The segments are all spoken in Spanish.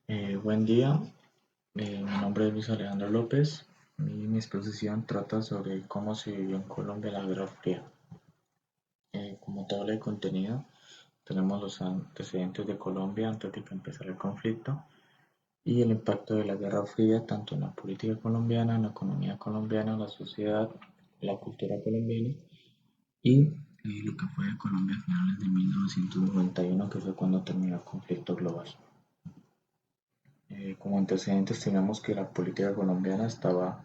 Buen día, mi nombre es Luis Alejandro López y mi exposición trata sobre cómo se vivió en Colombia la Guerra Fría. Como tabla de contenido, tenemos los antecedentes de Colombia antes de que empezara el conflicto y el impacto de la Guerra Fría tanto en la política colombiana, en la economía colombiana, la sociedad, la cultura colombiana y lo que fue Colombia a finales de 1991, que fue cuando terminó el conflicto global. Como antecedentes tenemos que la política colombiana estaba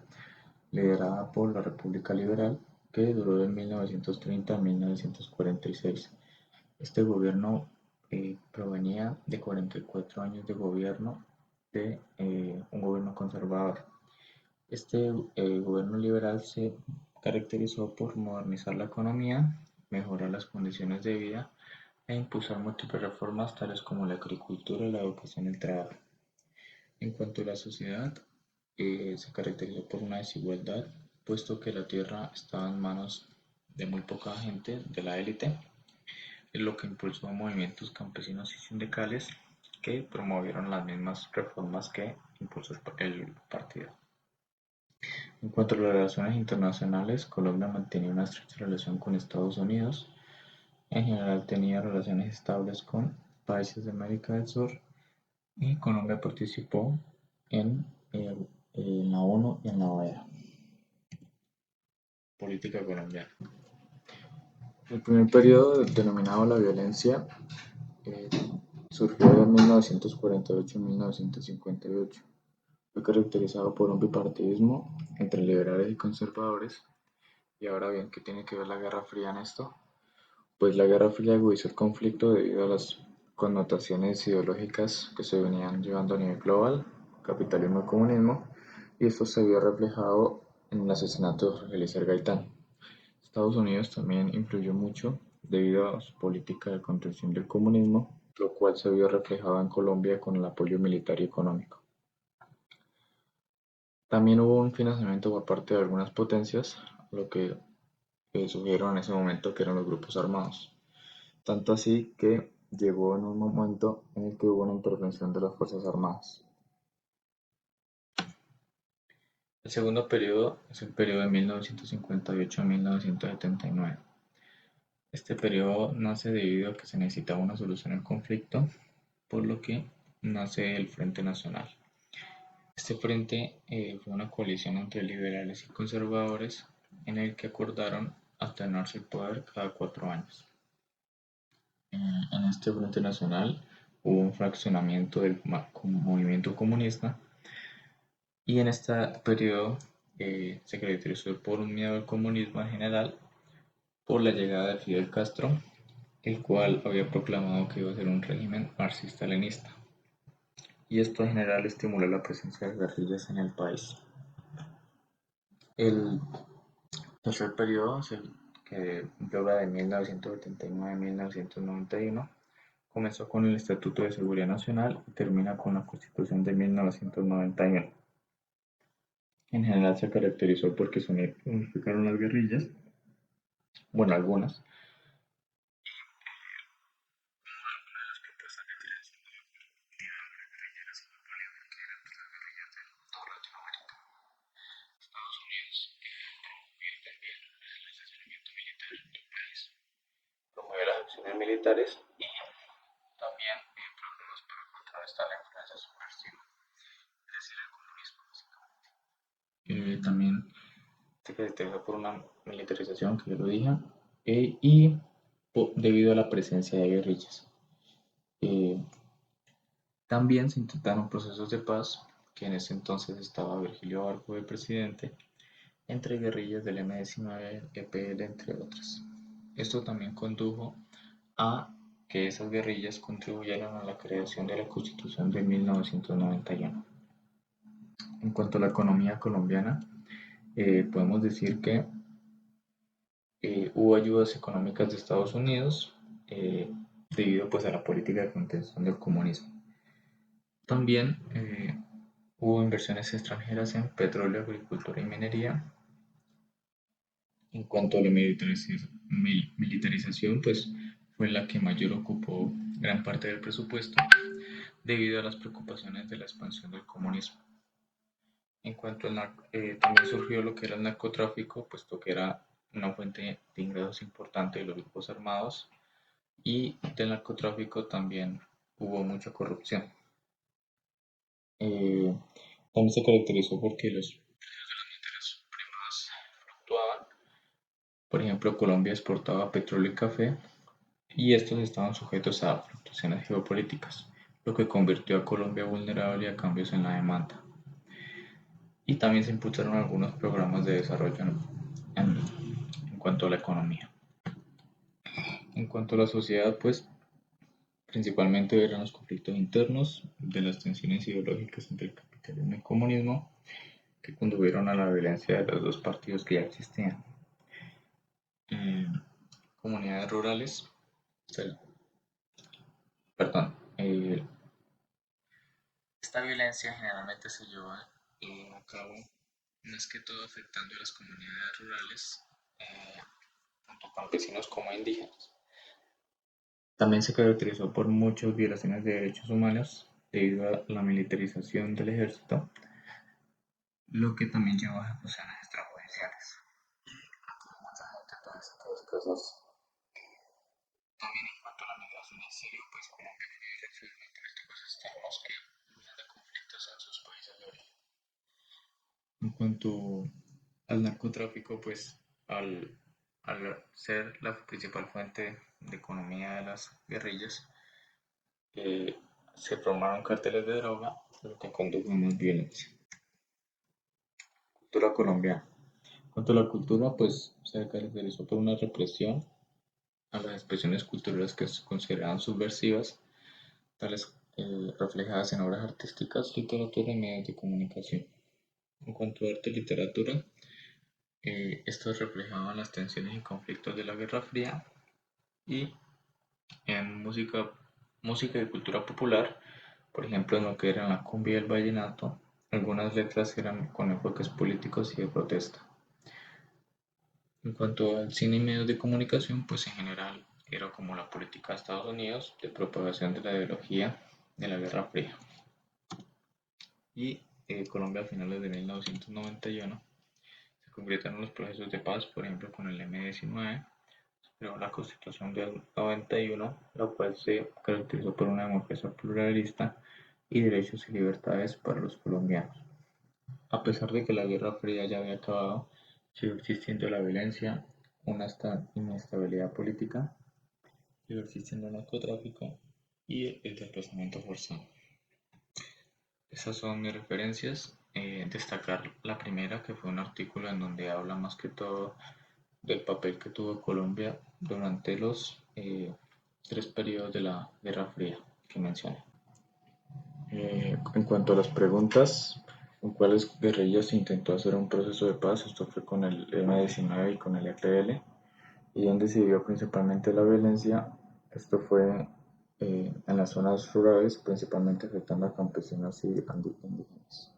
liderada por la República Liberal, que duró de 1930 a 1946. Este gobierno provenía de 44 años de gobierno de un gobierno conservador. Este gobierno liberal se caracterizó por modernizar la economía, mejorar las condiciones de vida e impulsar múltiples reformas tales como la agricultura, la educación y el trabajo. En cuanto a la sociedad, se caracterizó por una desigualdad, puesto que la tierra estaba en manos de muy poca gente, de la élite, lo que impulsó movimientos campesinos y sindicales que promovieron las mismas reformas que impulsó el partido. En cuanto a las relaciones internacionales, Colombia mantenía una estrecha relación con Estados Unidos. En general tenía relaciones estables con países de América del Sur y Colombia participó en, eh, en la ONU y en la OEA. Política colombiana. El primer periodo, denominado la violencia, eh, surgió de 1948 a 1958. Fue caracterizado por un bipartidismo entre liberales y conservadores. Y ahora bien, ¿qué tiene que ver la Guerra Fría en esto? Pues la Guerra Fría agudizó el conflicto debido a las connotaciones ideológicas que se venían llevando a nivel global, capitalismo y comunismo, y esto se vio reflejado en el asesinato de Jorge Eliezer Gaitán. Estados Unidos también influyó mucho debido a su política de contención del comunismo, lo cual se vio reflejado en Colombia con el apoyo militar y económico. También hubo un financiamiento por parte de algunas potencias, lo que surgieron en ese momento que eran los grupos armados. Tanto así que llegó en un momento en el que hubo una intervención de las Fuerzas Armadas. El segundo periodo es el periodo de 1958 a 1979. Este periodo nace debido a que se necesitaba una solución al conflicto, por lo que nace el Frente Nacional. Este frente fue una coalición entre liberales y conservadores en el que acordaron alternarse el poder cada 4 años. En este Frente Nacional hubo un fraccionamiento del movimiento comunista y en este periodo se caracterizó por un miedo al comunismo en general por la llegada de Fidel Castro, el cual había proclamado que iba a ser un régimen marxista-leninista, y esto en general estimuló la presencia de guerrillas en el país. El tercer periodo es el que lleva de 1979 a 1991. Comenzó con el Estatuto de Seguridad Nacional y termina con la Constitución de 1991. En general se caracterizó porque se unificaron las guerrillas, bueno, algunas. Promovió las acciones militares y también programas para contrarrestar la influencia subversiva, es decir, el comunismo básicamente. También se caracteriza por una militarización, que ya lo dije, y debido a la presencia de guerrillas. Eh, También se intentaron procesos de paz, que en ese entonces estaba Virgilio Barco de presidente, entre guerrillas del M-19, EPL, entre otras. Esto también condujo a que esas guerrillas contribuyeran a la creación de la Constitución de 1991. En cuanto a la economía colombiana, podemos decir que hubo ayudas económicas de Estados Unidos debido pues, a la política de contención del comunismo. También hubo inversiones extranjeras en petróleo, agricultura y minería. En cuanto a la militarización, pues fue la que mayor ocupó gran parte del presupuesto, debido a las preocupaciones de la expansión del comunismo. En cuanto al también surgió lo que era el narcotráfico, puesto que era una fuente de ingresos importante de los grupos armados, y del narcotráfico también hubo mucha corrupción. Eh, También se caracterizó porque los materias primas fluctuaban. Por ejemplo, Colombia exportaba petróleo y café, y estos estaban sujetos a fluctuaciones geopolíticas, lo que convirtió a Colombia vulnerable a cambios en la demanda. Y también se impulsaron algunos programas de desarrollo en cuanto a la economía. En cuanto a la sociedad, pues principalmente eran los conflictos internos de las tensiones ideológicas entre el capitalismo y el comunismo que condujeron a la violencia de los dos partidos que ya existían. Comunidades rurales, perdón, esta violencia generalmente se lleva a cabo más que todo afectando a las comunidades rurales, eh, tanto campesinos como indígenas. También se caracterizó por muchas violaciones de derechos humanos debido a la militarización del ejército, lo que también llevó a ejecuciones extrajudiciales. Mucha gente todas estas cosas. También en cuanto a la migración en Siria, pues Colombia fue excepcionalmente políticos externos que huyen de conflictos en sus países de origen. En cuanto al narcotráfico, pues al ser la principal fuente de economía de las guerrillas, eh, se formaron carteles de droga, lo que condujo a más violencia. Cultura colombiana. En cuanto a la cultura, pues se caracterizó por una represión a las expresiones culturales que se consideraban subversivas, tales reflejadas en obras artísticas, literatura y medios de comunicación. En cuanto a arte y literatura, estos reflejaban las tensiones y conflictos de la Guerra Fría, y en música y cultura popular, por ejemplo en lo que era la cumbia y el vallenato, algunas letras eran con enfoques políticos y de protesta. En cuanto al cine y medios de comunicación, pues en general era como la política de Estados Unidos de propagación de la ideología de la Guerra Fría. Y Colombia a finales de 1991 se convirtieron los procesos de paz, por ejemplo con el M-19, creó la Constitución del 91, la cual se caracterizó por una democracia pluralista y derechos y libertades para los colombianos. A pesar de que la Guerra Fría ya había acabado, siguió existiendo la violencia, una inestabilidad política, siguió existiendo el narcotráfico y el desplazamiento forzado. Esas son mis referencias. Destacar la primera, que fue un artículo en donde habla más que todo del papel que tuvo Colombia durante los tres periodos de la Guerra Fría que mencioné. En cuanto a las preguntas, ¿con cuáles guerrillas se intentó hacer un proceso de paz? Esto fue con el M-19 y con el FL. ¿Y donde se vio principalmente la violencia? Esto fue en las zonas rurales, principalmente afectando a campesinos y indígenas.